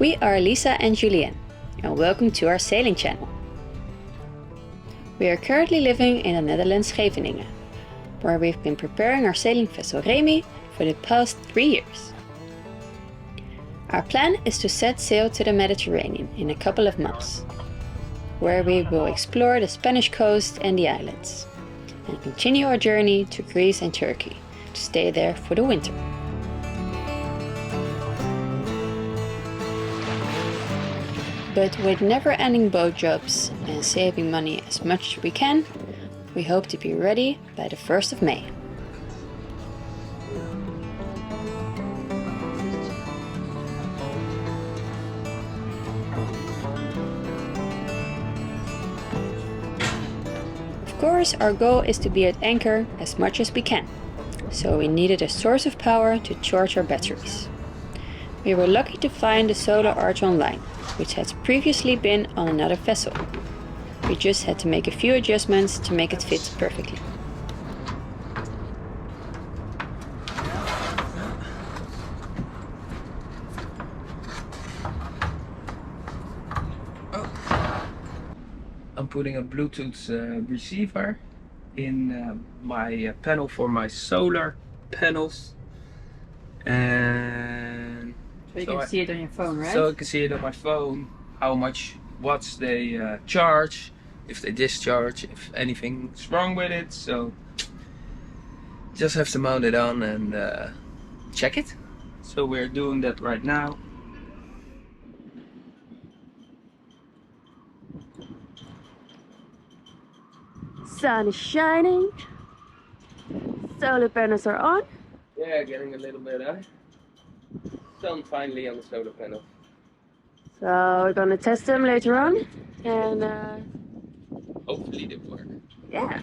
We are Lisa and Julien, and welcome to our sailing channel. We are currently living in the Netherlands, Scheveningen, where we've been preparing our sailing vessel Remy for the past 3 years. Our plan is to set sail to the Mediterranean in a couple of months, where we will explore the Spanish coast and the islands, and continue our journey to Greece and Turkey to stay there for the winter. But with never-ending boat jobs and saving money as much as we can, we hope to be ready by the 1st of May. Of course, our goal is to be at anchor as much as we can, so we needed a source of power to charge our batteries. We were lucky to find the solar arch online, which had previously been on another vessel. We just had to make a few adjustments to make it fit perfectly. I'm putting a Bluetooth receiver in my panel for my solar panels, and So you can see it on your phone, right? So I can see it on my phone, how much watts they charge, if they discharge, if anything's wrong with it. So just have to mount it on and check it. So we're doing that right now. Sun is shining, solar panels are on. Yeah, getting a little bit sun finally on the solar panel. So we're gonna test them later on, and Hopefully they work. yeah.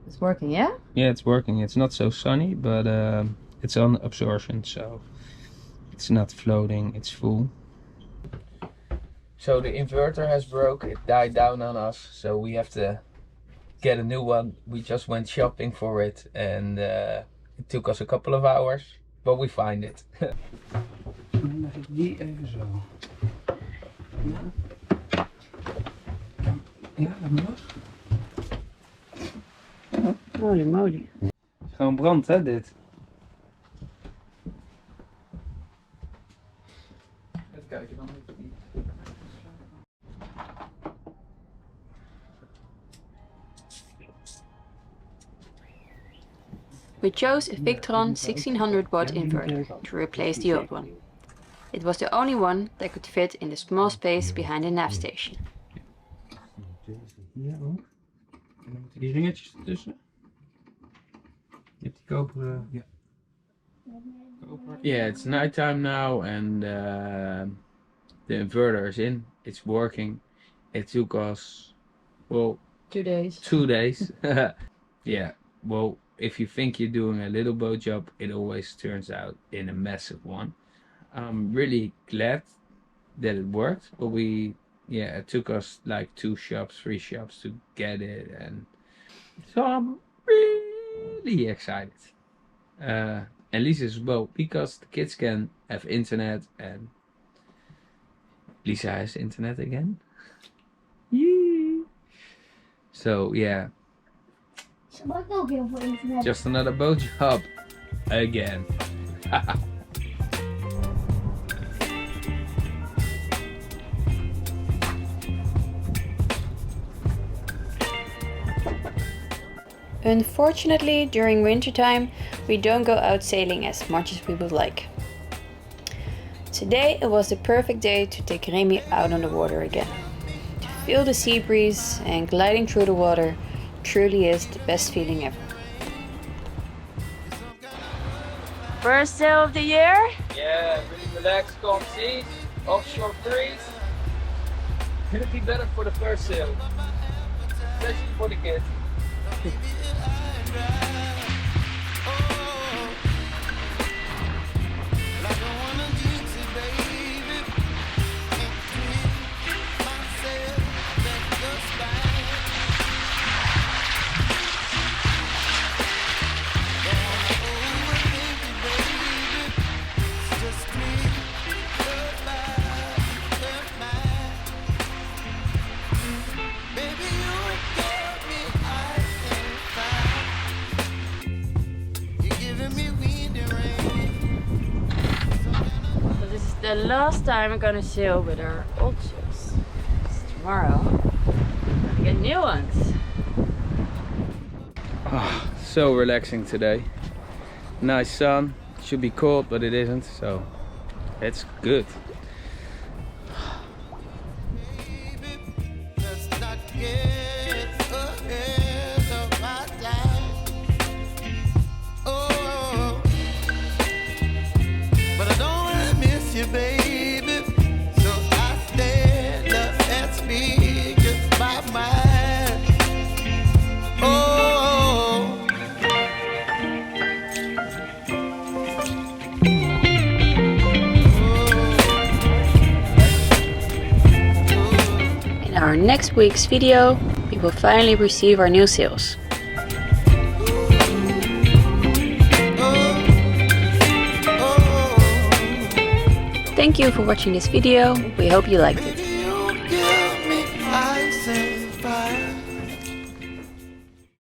It's working, yeah? Yeah, it's working. It's not so sunny, but it's on absorption, so it's not floating, it's full. So the inverter has broke, it died down on us, so we have to get a new one. We just went shopping for it, and it took us a couple of hours, but we find it. Dan leg ik die even zo. Ja, laat me los. Holy moly. Het is gewoon brand, hè, dit. Even kijken dan. We chose a Victron 1600 watt inverter to replace the old one. It was the only one that could fit in the small space behind the nav station. Hier ook. En dan moeten die ringetjes ertussen. Je hebt die koperen. Ja. Yeah, it's nighttime now, and the inverter is in. It's working. It took us, well, 2 days. 2 days. Yeah, well, if you think you're doing a little boat job, it always turns out in a massive one. I'm really glad that it worked, but it took us like 2 shops, 3 shops to get it, and so I'm really excited. And Lisa as well, because the kids can have internet, and Lisa has internet again. Yee! So yeah. Just another boat job again. Unfortunately, during wintertime, we don't go out sailing as much as we would like. Today it was the perfect day to take Remy out on the water again. To feel the sea breeze and gliding through the water truly is the best feeling ever. First sail of the year? Yeah, really relaxed, calm seas, offshore breeze. Could it be better for the first sail? Especially for the kids. the last time I'm gonna sail with our old ships. Tomorrow, I'm gonna get new ones. Oh, so relaxing today. Nice sun. Should be cold, but it isn't, so it's good. Baby, so I stand up and speak just my mind. Oh, In our next week's video, we will finally receive our new sails. Thank you for watching this video, we hope you liked it.